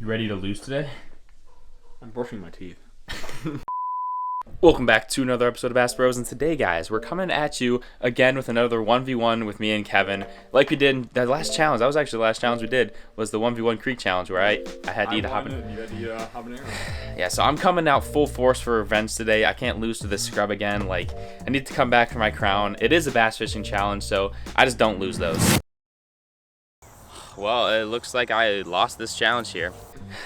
You ready to lose today? I'm brushing my teeth. Welcome back to another episode of BassBros, and today, guys, we're coming at you again with another 1v1 with me and Kevin. Like we did in the last challenge. That was actually the last challenge we did, was the 1v1 Creek Challenge, where I had to eat a habanero. Yeah, so I'm coming out full force for revenge today. I can't lose to this scrub again. Like, I need to come back for my crown. It is a bass fishing challenge, so I just don't lose those. Well, it looks like I lost this challenge here.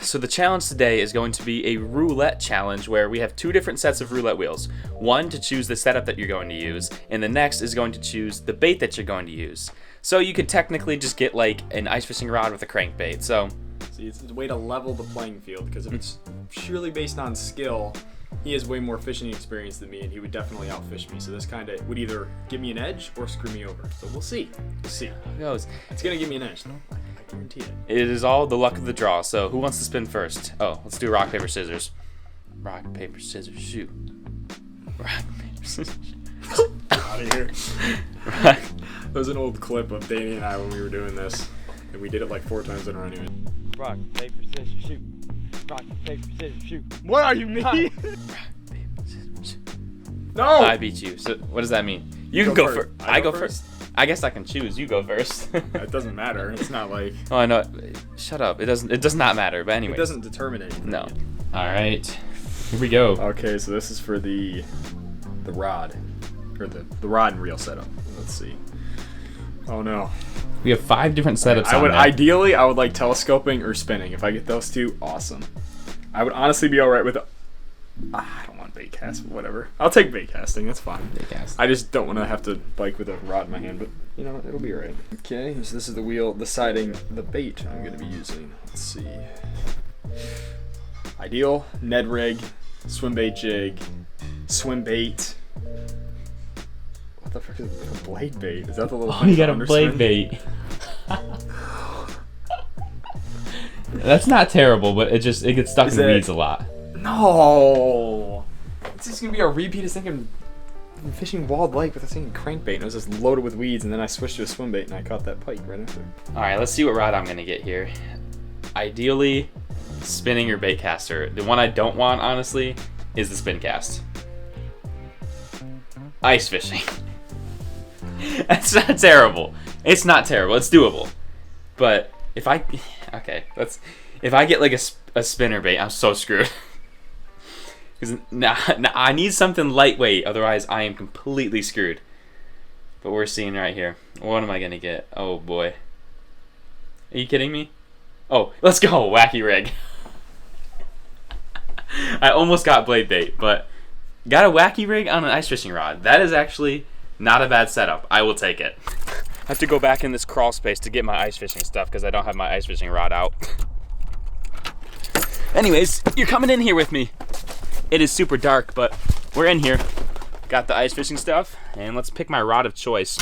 So the challenge today is going to be a roulette challenge where we have two different sets of roulette wheels. One to choose the setup that you're going to use, and the next is going to choose the bait that you're going to use. So you could technically just get like an ice fishing rod with a crankbait. So see, it's a way to level the playing field, because if it's purely based on skill, he has way more fishing experience than me, and he would definitely outfish me. So this kind of would either give me an edge or screw me over. So we'll see. We'll see. how it goes. It's gonna give me an edge, though. I guarantee it. It is all the luck of the draw. So who wants to spin first? Oh, let's do rock, paper, scissors. Rock, paper, scissors, shoot. Rock, paper, scissors. Out of here. Rock. There's an old clip of Danny and I when we were doing this, and we did it like 4 times in a row anyway. Rock, paper, scissors, shoot. Rock, paper, scissors, shoot. What are you, me? Rock, paper, scissors, shoot. No! I beat you. So what does that mean? You can go first. I go first? I guess I can choose. You go first. It doesn't matter. It's not like... Oh, I know. Shut up. It does not matter. But anyway. It doesn't determine anything. No. All right. Here we go. Okay, so this is for the rod, or the rod and reel setup. Let's see. Oh no. We have 5 different setups. Ideally, I would like telescoping or spinning. If I get those two, awesome. I would honestly be all right with. I don't want bait cast, but whatever. I'll take bait casting. That's fine. Bait cast. I just don't want to have to bike with a rod in my hand, but you know it'll be alright. Okay, so this is the wheel deciding the bait I'm going to be using. Let's see. Ideal, Ned rig, swim bait jig, swim bait. What the frick is a blade bait? Is that the little? Oh, you got a blade bait. That's not terrible, but it gets stuck in weeds a lot. No. This is gonna be a repeat of thinking fishing Walled Lake with a sinking crankbait, and it was just loaded with weeds, and then I switched to a swim bait and I caught that pike right after. All right, let's see what rod I'm gonna get here. Ideally, spinning or bait caster. The one I don't want, honestly, is the spin cast. Ice fishing. That's not terrible. It's not terrible. It's doable. But if I get like a spinner bait, I'm so screwed. Because I need something lightweight, otherwise I am completely screwed. But we're seeing right here. What am I gonna get? Oh boy. Are you kidding me? Oh, let's go, wacky rig. I almost got blade bait, but got a wacky rig on an ice fishing rod. That is actually not a bad setup. I will take it. I have to go back in this crawl space to get my ice fishing stuff because I don't have my ice fishing rod out. Anyways, you're coming in here with me. It is super dark, but we're in here. Got the ice fishing stuff, and let's pick my rod of choice.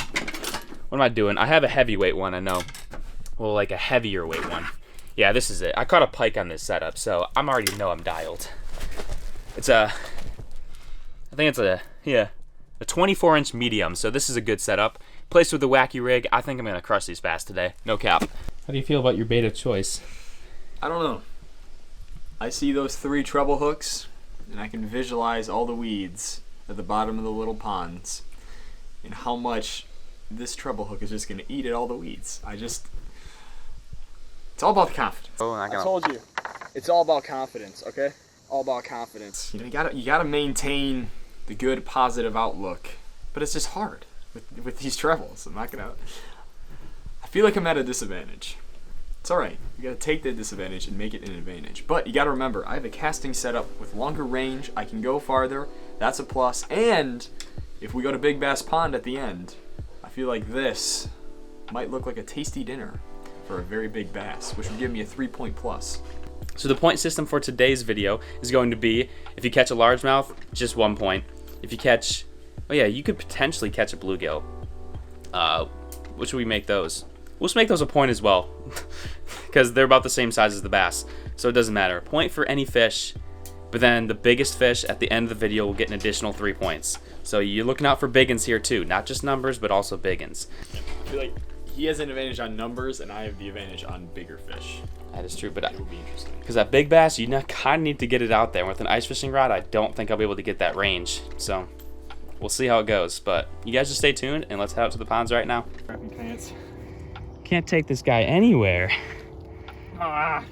What am I doing? I have a heavyweight one, I know. Well, like a heavier weight one. Yeah, this is it. I caught a pike on this setup, so I already know I'm dialed. It's a 24-inch medium, so this is a good setup. Placed with a wacky rig, I think I'm gonna crush these bass today. No cap. How do you feel about your bait of choice? I don't know. I see those 3 treble hooks, and I can visualize all the weeds at the bottom of the little ponds, and how much this treble hook is just gonna eat at all the weeds. It's all about the confidence. Oh, I told you, it's all about confidence. Okay, all about confidence. You know, you gotta maintain the good, positive outlook, but it's just hard with these trebles. I feel like I'm at a disadvantage. It's alright. You gotta take the disadvantage and make it an advantage. But you gotta remember, I have a casting setup with longer range. I can go farther. That's a plus. And if we go to Big Bass Pond at the end, I feel like this might look like a tasty dinner for a very big bass, which would give me a 3-point plus. So the point system for today's video is going to be, if you catch a largemouth, just 1 point. If you catch, oh yeah, you could potentially catch a bluegill. What should we make those? We'll just make those a point as well, because they're about the same size as the bass, so it doesn't matter. A point for any fish, but then the biggest fish at the end of the video will get an additional 3 points. So you're looking out for big uns here too, not just numbers, but also big uns. I feel like he has an advantage on numbers, and I have the advantage on bigger fish. That is true, but It will be interesting. because that big bass, you kind of need to get it out there. With an ice fishing rod, I don't think I'll be able to get that range. So we'll see how it goes. But you guys just stay tuned, and let's head out to the ponds right now. Crappy pants. Can't take this guy anywhere. Ah.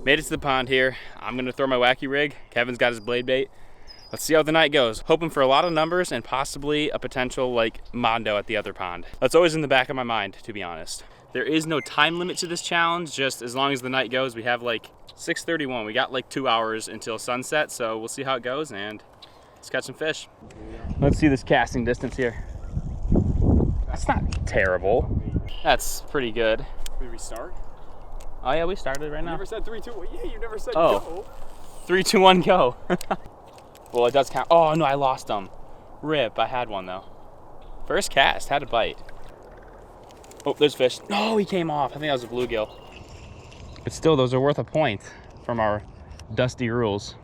Made it to the pond here. I'm gonna throw my wacky rig. Kevin's got his blade bait. Let's see how the night goes. Hoping for a lot of numbers and possibly a potential like mondo at the other pond. That's always in the back of my mind, to be honest. There is no time limit to this challenge, just as long as the night goes. We have like 6:31. We got like 2 hours until sunset, so we'll see how it goes and let's catch some fish. Let's see this casting distance here. That's not terrible. That's pretty good. Did we start? Oh yeah, we started right You now. never said 3, 2. Yeah, you never said Oh. go. 3, 2, 1, go. Well, it does count. Oh no, I lost them. Rip, I had one though. First cast, had a bite. Oh, there's fish. No, he came off. I think that was a bluegill. But still, those are worth a point from our dusty rules.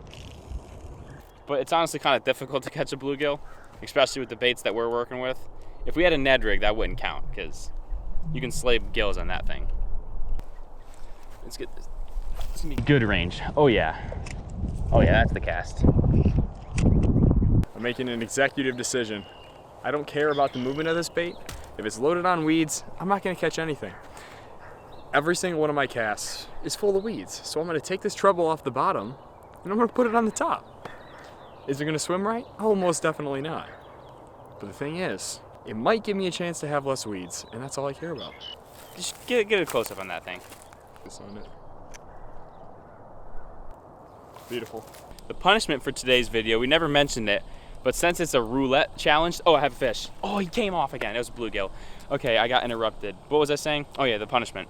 But it's honestly kind of difficult to catch a bluegill, especially with the baits that we're working with. If we had a Ned rig, that wouldn't count because you can slay gills on that thing. Let's get this. It's gonna be good range. Oh yeah. Oh yeah, that's the cast. I'm making an executive decision. I don't care about the movement of this bait. If it's loaded on weeds, I'm not gonna catch anything. Every single one of my casts is full of weeds. So I'm gonna take this treble off the bottom and I'm gonna put it on the top. Is it gonna swim right? Oh, most definitely not. But the thing is, it might give me a chance to have less weeds, and that's all I care about. Just get a close up on that thing. This on it. Beautiful. The punishment for today's video, we never mentioned it, but since it's a roulette challenge, oh, I have a fish. Oh, he came off again. It was a bluegill. Okay, I got interrupted. What was I saying? Oh yeah, the punishment.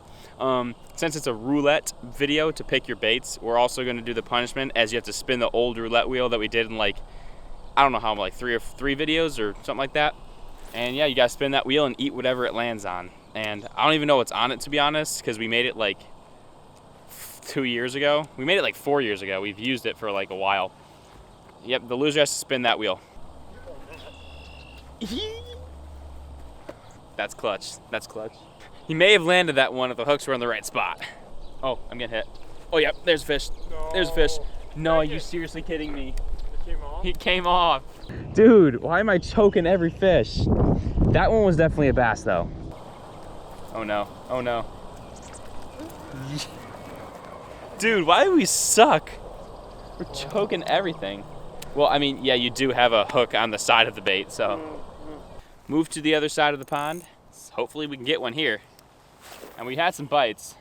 Since it's a roulette video to pick your baits, we're also going to do the punishment as you have to spin the old roulette wheel that we did in like, I don't know how, like three videos or something like that. And yeah, you gotta spin that wheel and eat whatever it lands on. And I don't even know what's on it, to be honest, because we made it like 2 years ago. We made it like 4 years ago. We've used it for like a while. Yep, the loser has to spin that wheel. That's clutch. That's clutch. He may have landed that one if the hooks were in the right spot. Oh, I'm getting hit. Oh, yep, there's a fish. No. There's a fish. No, are you it. seriously kidding me? It came off? He came off. Dude, why am I choking every fish? That one was definitely a bass, though. Oh, no. Oh, no. Dude, why do we suck? We're choking everything. Well, I mean, yeah, you do have a hook on the side of the bait, so. Move to the other side of the pond. Hopefully we can get one here. And we had some bites,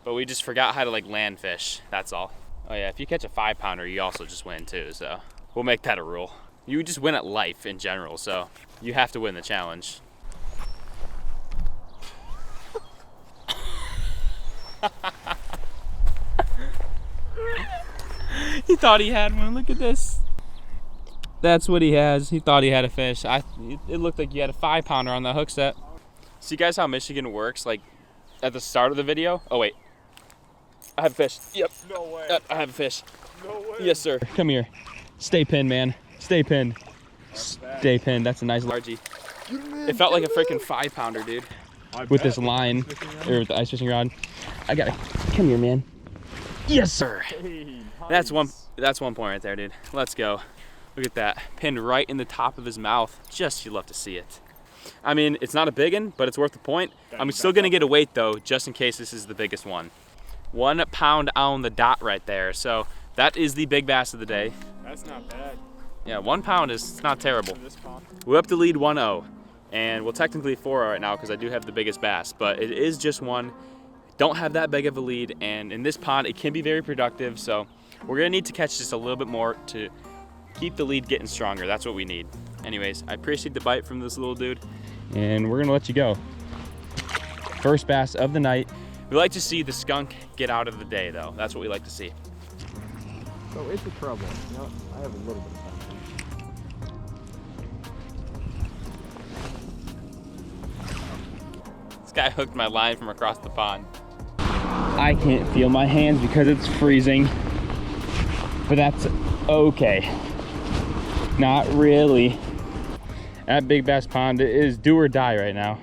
but we just forgot how to like land fish, that's all. Oh yeah, if you catch a 5-pounder, you also just win too, so. We'll make that a rule. You just win at life in general, so you have to win the challenge. He thought he had one. Look at this. That's what he has. He thought he had a fish. It looked like you had a 5-pounder on the hook set. See guys how Michigan works? Like at the start of the video. Oh wait. I have a fish. Yep. No way. I have a fish. No way. Yes sir. Come here. Stay pinned, man. Stay pinned. Stay pinned. That's a nice largie. It felt like a freaking 5-pounder, dude. With this line, or with the ice fishing rod. I gotta, come here, man. Yes, sir. Hey, That's nice. one point right there, dude. Let's go. Look at that, pinned right in the top of his mouth. Just, you love to see it. I mean, it's not a big one, but it's worth the point. I'm still gonna get a weight though, just in case this is the biggest one. 1 pound on the dot right there. So that is the big bass of the day. That's not bad. Yeah, 1 pound is not terrible. This pond. We're up to lead 1-0, and we're technically 4 right now because I do have the biggest bass, but it is just one. Don't have that big of a lead, and in this pond, it can be very productive, so we're gonna need to catch just a little bit more to keep the lead getting stronger. That's what we need. Anyways, I appreciate the bite from this little dude, and we're gonna let you go. First bass of the night. We like to see the skunk get out of the day, though. That's what we like to see. So it's a trouble. You know, I have a little bit of time. guy hooked my line from across the pond. I can't feel my hands because it's freezing, but that's okay. Not really. At Big Bass Pond, it is do or die right now.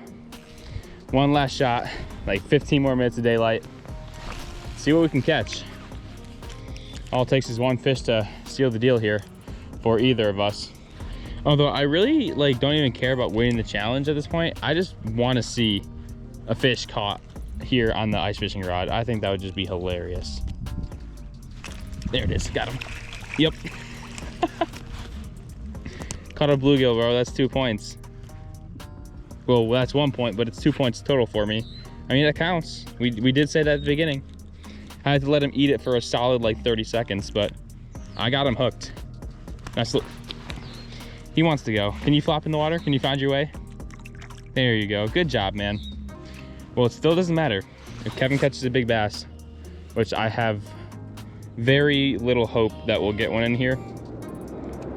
One last shot, like 15 more minutes of daylight. See what we can catch. All it takes is one fish to seal the deal here for either of us. Although I really don't even care about winning the challenge at this point. I just want to see a fish caught here on the ice fishing rod. I think that would just be hilarious. There it is, got him. Yep. Caught a bluegill, bro, that's 2 points. Well, that's 1 point, but it's 2 points total for me. I mean, that counts. We did say that at the beginning. I had to let him eat it for a solid 30 seconds, but I got him hooked. Nice look. He wants to go. Can you flop in the water? Can you find your way? There you go, good job, man. Well, it still doesn't matter. If Kevin catches a big bass, which I have very little hope that we'll get one in here,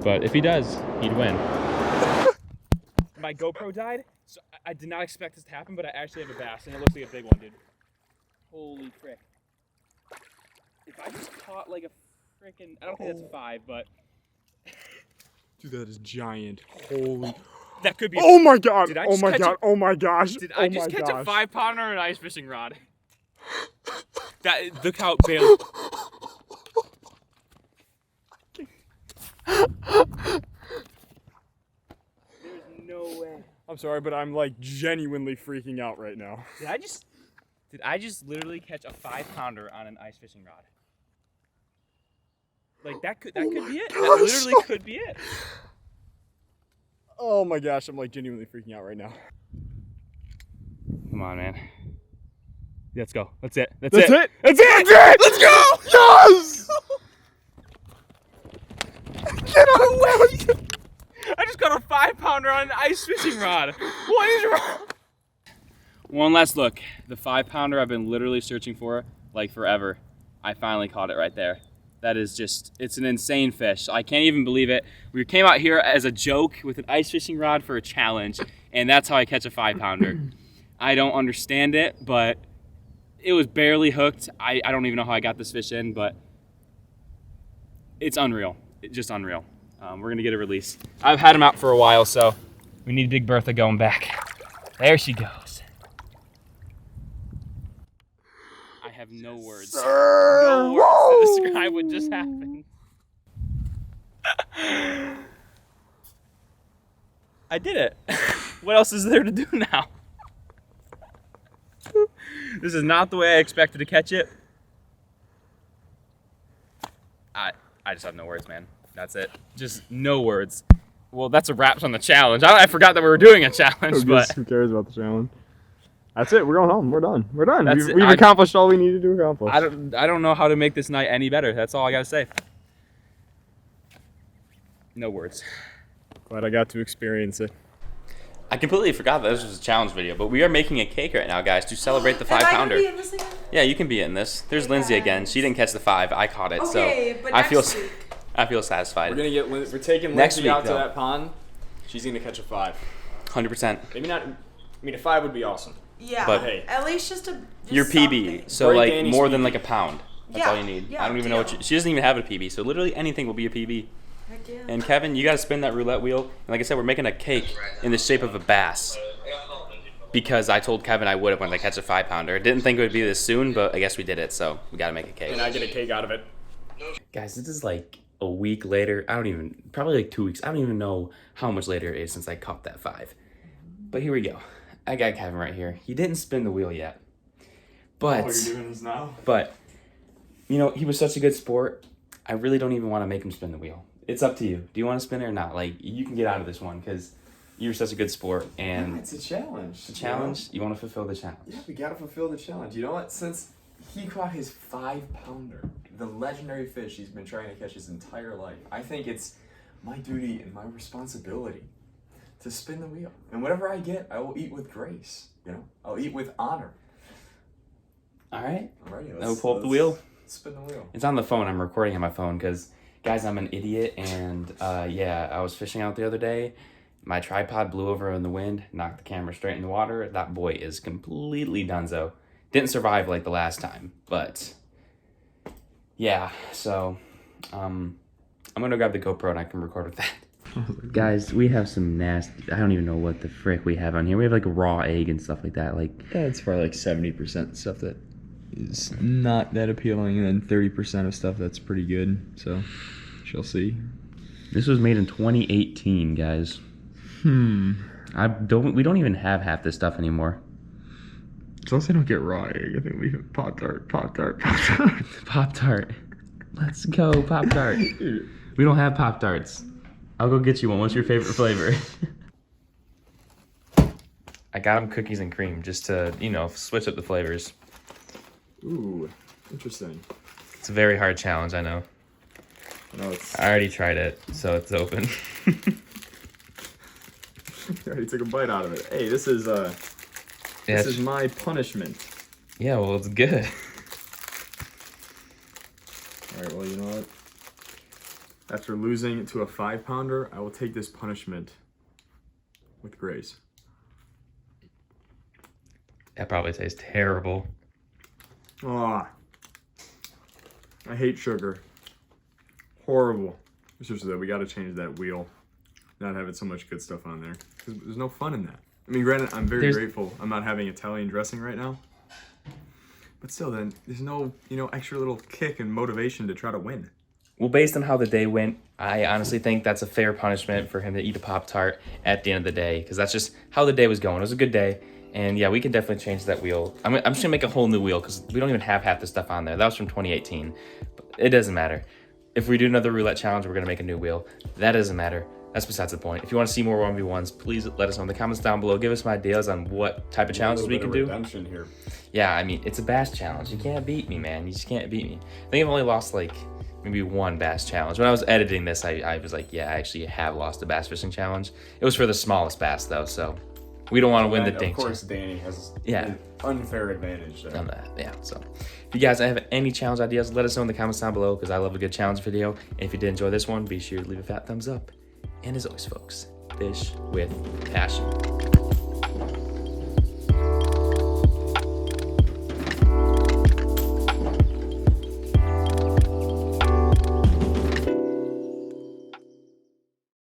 but if he does, he'd win. My GoPro died, so I did not expect this to happen, but I actually have a bass, and it looks like a big one, dude. Holy frick. If I just caught a freaking, I don't think that's a 5, but. Dude, that is giant. Holy. That could be. Oh my god! Oh my god! Oh my gosh! Did I just catch a 5-pounder on an ice fishing rod? Look how big. There's no way. I'm sorry, but I'm genuinely freaking out right now. Did I just literally catch a 5-pounder on an ice fishing rod? That could be it. That literally could be it. Oh my gosh, I'm genuinely freaking out right now. Come on, man. Let's go. That's it. That's it. That's it. Let's go. Yes! Get away! I just got a 5-pounder on an ice fishing rod. What is wrong? One last look. The 5-pounder I've been literally searching for forever. I finally caught it right there. That is it's an insane fish. I can't even believe it. We came out here as a joke with an ice fishing rod for a challenge, and that's how I catch a 5-pounder. I don't understand it, but it was barely hooked. I don't even know how I got this fish in, but it's unreal. It's just unreal. We're gonna get a release. I've had him out for a while, so we need Big Bertha going back. There she goes. I have no words. No words to describe what just happened. I did it. What else is there to do now? This is not the way I expected to catch it. I just have no words, man. That's it. Just no words. Well, that's a wrap on the challenge. I forgot that we were doing a challenge, but who cares about the challenge? That's it. We're going home. We're done. We're done. That's We've accomplished all we needed to accomplish. I don't know how to make this night any better. That's all I gotta say. No words. Glad I got to experience it. I completely forgot that this was a challenge video, but we are making a cake right now, guys, to celebrate the 5-pounder. Am I gonna be in this again? Yeah, you can be in this. There's Okay, Lindsay guys. again. She didn't catch the 5. I caught it, Okay, so but I feel next week. I feel satisfied. We're taking Next Lindsay week, out to though. that pond. She's gonna catch a 5. 100%. Maybe not. I mean, a 5 would be awesome. Yeah, But- Hey. at least just Your PB, something. so Break Danny's more than PB. a pound. That's Yeah, all you need. yeah, I don't even know what deal. she doesn't even have a PB, so literally anything will be a PB. Heck yeah. And Kevin, you gotta spin that roulette wheel. And like I said, we're making a cake in the shape of a bass. Because I told Kevin I would have when I catch a 5-pounder. Didn't think it would be this soon, but I guess we did it, so we gotta make a cake. And I get a cake out of it. Guys, this is a week later. Probably 2 weeks. I don't even know how much later it is since I caught that 5. But here we go. I got Kevin right here. He didn't spin the wheel yet. But, you're doing this now? but, he was such a good sport. I really don't even want to make him spin the wheel. It's up to you. Do you want to spin it or not? You can get out of this one because you're such a good sport. And It's a challenge. the challenge, you want to fulfill the challenge. Yeah, we gotta fulfill the challenge. You know what? Since he caught his 5-pounder, the legendary fish he's been trying to catch his entire life, I think it's my duty and my responsibility to spin the wheel. And whatever I get, I will eat with grace. I'll eat with honor. All right. Alrighty, Now pull up the wheel. Spin the wheel. It's on the phone. I'm recording on my phone because, guys, I'm an idiot. And, I was fishing out the other day. My tripod blew over in the wind, knocked the camera straight in the water. That boy is completely donezo. Didn't survive like the last time, but yeah, so I'm gonna grab the GoPro and I can record with that. Guys, we have some nasty, I don't even know what the frick we have on here. We have like raw egg and stuff like that. Like, Yeah, it's probably like 70% stuff that is not that appealing, and then 30% of stuff that's pretty good. So, shall see. this was made in 2018, guys. We don't even have half this stuff anymore. As long as I don't get raw egg, I think we can Pop-Tart. Pop-Tart. Let's go, Pop-Tart. We don't have Pop-Tarts. I'll go get you one. What's your favorite flavor? I got them cookies and cream just to, you know, switch up the flavors. Ooh, interesting. It's a very hard challenge, I know. No, it's... I already tried it, so it's open. I already took a bite out of it. Hey, this is my punishment. Yeah, well, it's good. Alright, well, you know what? After losing to a 5-pounder, I will take this punishment with grace. That probably tastes terrible. Ah, I hate sugar. Horrible. Seriously though, we gotta change that wheel. Not having so much good stuff on there. There's no fun in that. I mean, granted, I'm very grateful I'm not having Italian dressing right now. But still, then, there's no, you know, extra little kick and motivation to try to win. Well, based on how the day went, I honestly think that's a fair punishment for him to eat a Pop-Tart at the end of the day, because that's just how the day was going. It was a good day, and yeah, we can definitely change that wheel. I'm just gonna make a whole new wheel, because we don't even have half the stuff on there. That was from 2018, but it doesn't matter. If we do another roulette challenge, we're gonna make a new wheel. That doesn't matter. That's besides the point. If you want to see more 1v1s, please let us know in the comments down below. Give us some ideas on what type of challenges we can do. Redemption here. Yeah, I mean, it's a bass challenge. You can't beat me, man. You just can't beat me. I think I've only lost like maybe one bass challenge. When I was editing this, I was like, yeah, I actually have lost a bass fishing challenge. It was for the smallest bass though, so we don't want to win the dink. Of course, Danny has Yeah. an unfair advantage there. On that, yeah. So, if you guys have any challenge ideas, let us know in the comments down below, because I love a good challenge video. And if you did enjoy this one, be sure to leave a fat thumbs up. And as always, folks, fish with passion.